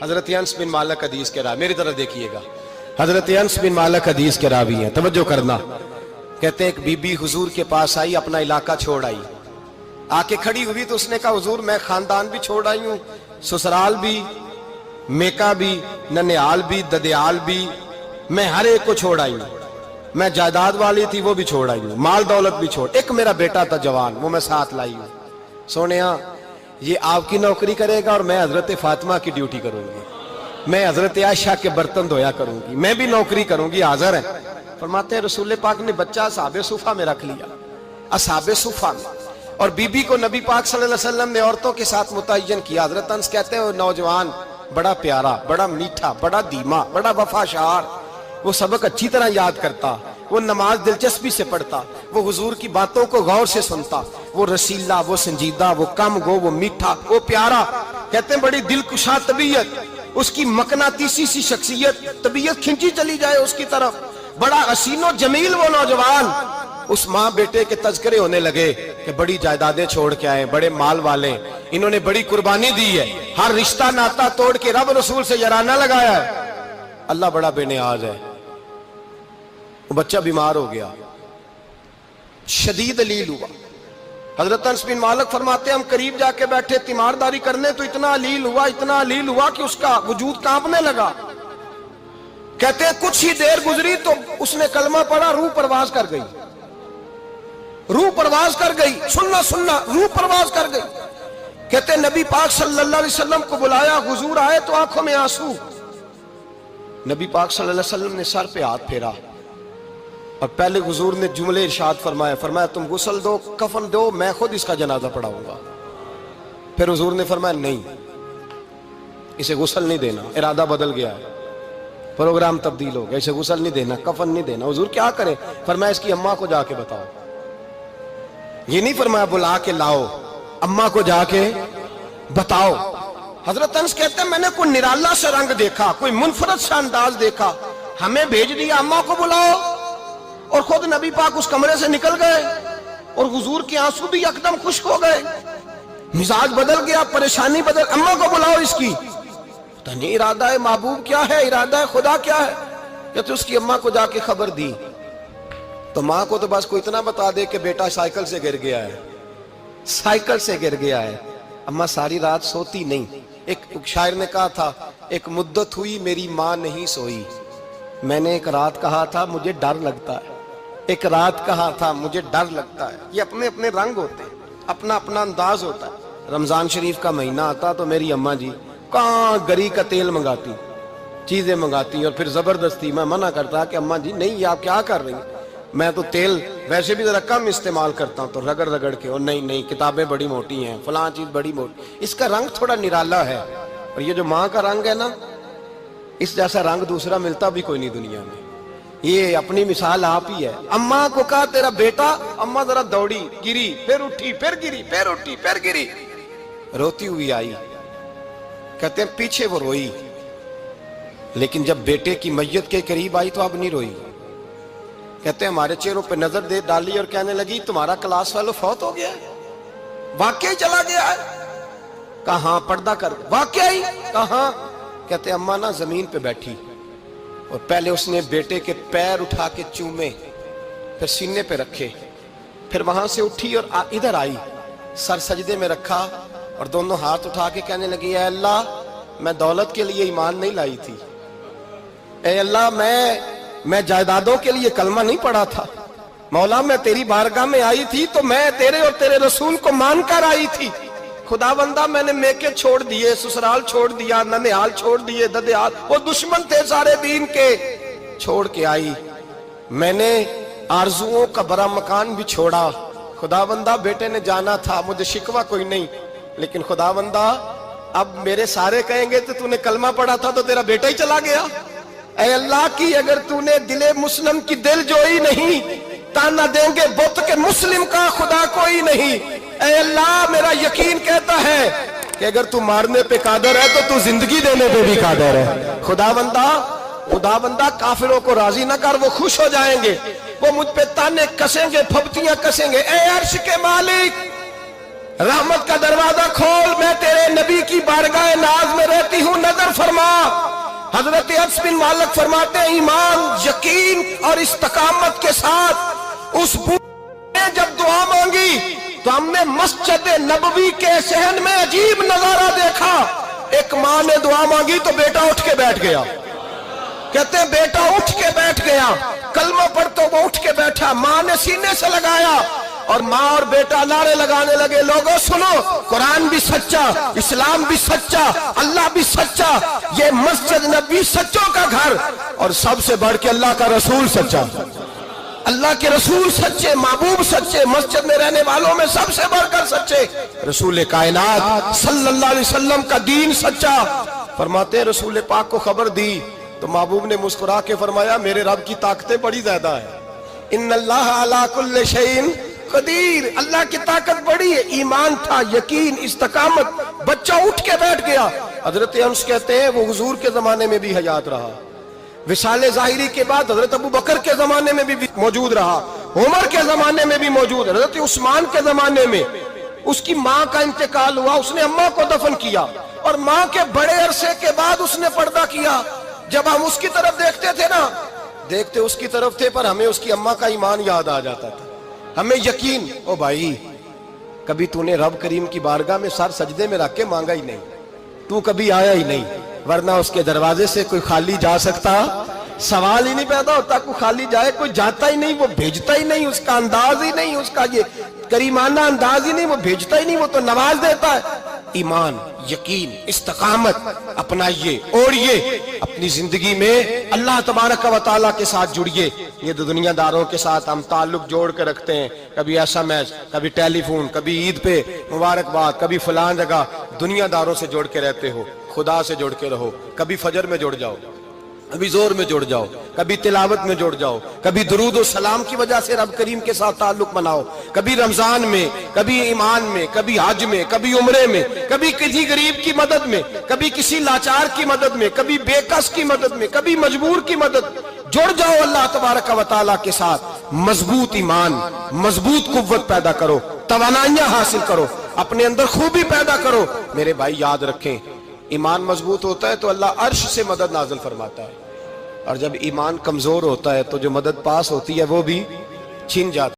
حضرت انس بن مالک حدیث کے راوی، میری طرف دیکھیے گا، حضرت انس بن مالک حدیث کے راوی ہیں، توجہ کرنا۔ کہتے ہیں ایک بی بی حضور کے پاس آئی، اپنا علاقہ چھوڑ آئی، آ کے کھڑی ہوئی تو اس نے کہا حضور میں خاندان بھی چھوڑ آئی ہوں، سسرال بھی، میکا بھی، ننیال بھی، ددیال بھی، میں ہر ایک کو چھوڑ آئی ہوں، میں جائیداد والی تھی وہ بھی چھوڑ آئی ہوں، مال دولت بھی چھوڑ، ایک میرا بیٹا تھا جوان وہ میں ساتھ لائی ہوں۔ سونیا یہ آپ کی نوکری کرے گا اور میں حضرت فاطمہ کی ڈیوٹی کروں گی، میں حضرت عائشہ کے برتن دھویا کروں گی، میں بھی نوکری کروں گی، حاضر ہے۔ فرماتے ہیں رسول پاک نے بچہ اصحاب صفہ میں رکھ لیا، اصحاب صفہ میں، اور بی بی کو نبی پاک صلی اللہ علیہ وسلم نے عورتوں کے ساتھ متعین کیا۔ حضرت انس کہتے ہیں وہ نوجوان بڑا پیارا، بڑا میٹھا، بڑا دھیما، بڑا وفاشار، وہ سبق اچھی طرح یاد کرتا، وہ نماز دلچسپی سے پڑھتا، وہ حضور کی باتوں کو غور سے سنتا، وہ رسیلا، وہ سنجیدہ، وہ کم گو، وہ میٹھا، وہ پیارا۔ کہتے ہیں بڑی دلکشا طبیعت، اس کی مقناطیسی سی شخصیت، طبیعت کھنچی چلی جائے اس کی طرف، بڑا حسین و جمیل وہ نوجوان۔ اس ماں بیٹے کے تذکرے ہونے لگے کہ بڑی جائیدادیں چھوڑ کے آئے، بڑے مال والے، انہوں نے بڑی قربانی دی ہے، ہر رشتہ ناتا توڑ کے رب رسول سے یارانہ لگایا ہے، اللہ بڑا بے نیاز ہے۔ وہ بچہ بیمار ہو گیا، شدید علیل ہوا۔ حضرت انس بن مالک فرماتے ہیں ہم قریب جا کے بیٹھے تیمارداری کرنے تو اتنا علیل ہوا کہ اس کا وجود کانپنے لگا۔ کہتے ہیں کچھ ہی دیر گزری تو اس نے کلمہ پڑھا، روح پرواز کر گئی، روح پرواز کر گئی، سننا روح پرواز کر گئی۔ کہتے ہیں نبی پاک صلی اللہ علیہ وسلم کو بلایا، حضور آئے تو آنکھوں میں آنسو۔ نبی پاک صلی اللہ علیہ وسلم نے سر پہ ہاتھ پھیرا اور پہلے حضور نے جملے ارشاد فرمایا تم غسل دو، کفن دو، میں خود اس کا جنازہ پڑھاؤں گا۔ پھر حضور نے فرمایا نہیں، اسے غسل نہیں دینا، ارادہ بدل گیا ہے، پروگرام تبدیل ہو گیا، اسے غسل نہیں دینا، کفن نہیں دینا۔ حضور کیا کرے؟ فرمایا اس کی اماں کو جا کے بتاؤ۔ یہ نہیں فرمایا بلا کے لاؤ، اماں کو جا کے بتاؤ۔ حضرت انس کہتے ہیں میں نے کوئی نرالا سے رنگ دیکھا، کوئی منفرد سا انداز دیکھا، ہمیں بھیج دیا اماں کو بلاؤ، اور خود نبی پاک اس کمرے سے نکل گئے اور حضور کے آنسو بھی یکدم خشک ہو گئے، مزاج بدل گیا، پریشانی بدل، اماں کو بلاؤ اس کی۔ پتہ نہیں ارادہ ہے محبوب کیا ہے، ارادہ ہے خدا کیا ہے۔ کہتے اس کی اماں کو جا کے خبر دی تو ماں کو تو بس کوئی اتنا بتا دے کہ بیٹا سائیکل سے گر گیا ہے، سائیکل سے گر گیا ہے۔ اماں ساری رات سوتی نہیں۔ ایک شاعر نے کہا تھا ایک مدت ہوئی میری ماں نہیں سوئی، میں نے ایک رات کہا تھا مجھے ڈر لگتا ہے، ایک رات کہا تھا مجھے ڈر لگتا ہے۔ یہ اپنے اپنے رنگ ہوتے ہیں، اپنا اپنا انداز ہوتا ہے۔ رمضان شریف کا مہینہ آتا تو میری اماں جی کہاں گری کا تیل منگاتی، چیزیں منگاتی، اور پھر زبردستی میں منع کرتا کہ اماں جی نہیں یہ آپ کیا کر رہی ہیں، میں تو تیل ویسے بھی ذرا کم استعمال کرتا ہوں، تو رگڑ رگڑ کے، اور نہیں کتابیں بڑی موٹی ہیں، فلاں چیز بڑی موٹی، اس کا رنگ تھوڑا نرالا ہے۔ اور یہ جو ماں کا رنگ ہے نا، اس جیسا رنگ دوسرا ملتا بھی کوئی نہیں دنیا میں۔ یہ اپنی مثال آپ ہی ہے۔ اماں کو کہا تیرا بیٹا، اماں ذرا دوڑی، گری، پھر اٹھی، پھر گری، پھر اٹھی، پھر گری، روتی ہوئی آئی۔ کہتے ہیں پیچھے وہ روئی، لیکن جب بیٹے کی میت کے قریب آئی تو اب نہیں روئی۔ کہتے ہیں ہمارے چہروں پہ نظر دے ڈالی اور کہنے لگی تمہارا کلاس فیلو فوت ہو گیا ہے، واقعی چلا گیا ہے؟ کہاں پردہ کر، واقعی کہاں؟ کہتے ہیں اماں نا زمین پہ بیٹھی اور پہلے اس نے بیٹے کے پیر اٹھا کے چومے، پھر سینے پہ رکھے، پھر وہاں سے اٹھی اور ادھر آئی، سر سجدے میں رکھا اور دونوں ہاتھ اٹھا کے کہنے لگی اے اللہ میں دولت کے لیے ایمان نہیں لائی تھی، اے اللہ میں جائیدادوں کے لیے کلمہ نہیں پڑھا تھا، مولا میں تیری بارگاہ میں آئی تھی تو میں تیرے اور تیرے رسول کو مان کر آئی تھی، خدا بندہ میں نے میکے چھوڑ دیے، سسرال چھوڑ دیا، ننیال چھوڑ دیے، ددیال، وہ دشمن تھے سارے دین کے، چھوڑ کے آئی، میں نے آرزوؤں کا بڑا مکان بھی چھوڑا، خدا بندہ بیٹے نے جانا تھا، مجھے شکوہ کوئی نہیں، لیکن خدا بندہ اب میرے سارے کہیں گے تو نے کلمہ پڑھا تھا تو تیرا بیٹا ہی چلا گیا، اے اللہ کی اگر تو نے دل مسلم کی دل جوئی نہیں، تانا دیں گے بت کے مسلم کا خدا کوئی نہیں، اے اللہ میرا یقین کہتا ہے کہ اگر تو مارنے پہ قادر ہے تو زندگی دینے پہ بھی قادر ہے، خدا بندہ کافروں کو راضی نہ کر، وہ خوش ہو جائیں گے، وہ مجھ پہ تانے کسیں گے، پھپتیاں کسیں گے، اے عرش کے مالک رحمت کا دروازہ کھول، میں تیرے نبی کی بارگاہ ناز میں رہتی ہوں، نظر فرما حضرت انس بن مالک فرماتے ہیں ایمان، یقین اور استقامت کے ساتھ اس بوڑھے نے جب دعا مانگی تو ہم نے مسجد نبوی کے صحن میں عجیب نظارہ دیکھا. ایک ماں نے دعا مانگی تو بیٹا اٹھ کے بیٹھ گیا. کہتے ہیں بیٹا اٹھ کے بیٹھ گیا، کلمہ پڑھ تو وہ اٹھ کے بیٹھا، ماں نے سینے سے لگایا اور ماں اور بیٹا نعرے لگانے لگے، لوگوں سنو، قرآن بھی سچا، اسلام بھی سچا، اللہ بھی سچا، یہ مسجد نبی سچوں کا گھر، اور سب سے بڑھ کے اللہ کا رسول سچا. اللہ کے رسول سچے، محبوب سچے، مسجد میں رہنے والوں میں سب سے بڑھ کر سچے، رسول کائنات صلی اللہ علیہ وسلم کا دین سچا. فرماتے ہیں رسول پاک کو خبر دی تو محبوب نے مسکرا کے فرمایا میرے رب کی طاقتیں بڑی زیادہ ہیں. ان اللہ علی کل شیء قدیر، اللہ کی طاقت بڑی ہے. ایمان تھا، یقین، استقامت، بچہ اٹھ کے بیٹھ گیا. حضرت انس کہتے ہیں وہ حضور کے زمانے میں بھی حیات رہا، وصال ظاہری کے بعد حضرت ابو بکر کے زمانے میں بھی موجود رہا، عمر کے زمانے میں بھی موجود، حضرت عثمان کے زمانے میں. اس کی ماں کا انتقال ہوا، اس نے اماں کو دفن کیا، اور ماں کے بڑے عرصے کے بعد اس نے پردہ کیا. جب ہم اس کی طرف دیکھتے تھے نا، دیکھتے اس کی طرف تھے، پر ہمیں اس کی اماں کا ایمان یاد آ جاتا تھا، ہمیں یقین. او بھائی، کبھی تو نے رب کریم کی بارگاہ میں سر سجدے میں رکھ کے مانگا ہی نہیں، تو کبھی آیا ہی نہیں، ورنہ اس کے دروازے سے کوئی خالی جا سکتا؟ سوال ہی نہیں پیدا ہوتا کوئی خالی جائے. کوئی جاتا ہی نہیں، وہ بھیجتا ہی نہیں، اس کا انداز ہی نہیں، اس کا یہ کریمانہ انداز ہی نہیں، وہ بھیجتا ہی نہیں، وہ تو نواز دیتا ہے. ایمان، یقین، استقامت اپنائیے، اوڑھیے اپنی زندگی میں، اللہ تبارک و تعالیٰ کے ساتھ جڑیے. یہ دنیا داروں کے ساتھ ہم تعلق جوڑ کے رکھتے ہیں، کبھی ایس ایم ایس، کبھی ٹیلی فون، کبھی عید پہ مبارکباد، کبھی فلان جگہ. دنیا داروں سے جوڑ کے رہتے ہو، خدا سے جوڑ کے رہو. کبھی فجر میں جڑ جاؤ، کبھی زور میں جڑ جاؤ، کبھی تلاوت میں جڑ جاؤ، کبھی درود و سلام کی وجہ سے رب کریم کے ساتھ تعلق بناؤ، کبھی رمضان میں، کبھی ایمان میں، کبھی حج میں، کبھی عمرے میں، کبھی کسی غریب کی مدد میں، کبھی کسی لاچار کی مدد میں، کبھی بے کس کی مدد میں، کبھی مجبور کی مدد. جڑ جاؤ اللہ تبارک و تعالیٰ کے ساتھ. مضبوط ایمان، مضبوط قوت پیدا کرو، توانائیاں حاصل کرو، اپنے اندر خوبی پیدا کرو. میرے بھائی یاد رکھیں، ایمان مضبوط ہوتا ہے تو اللہ عرش سے مدد نازل فرماتا ہے، اور جب ایمان کمزور ہوتا ہے تو جو مدد پاس ہوتی ہے وہ بھی چھن جاتی ہے.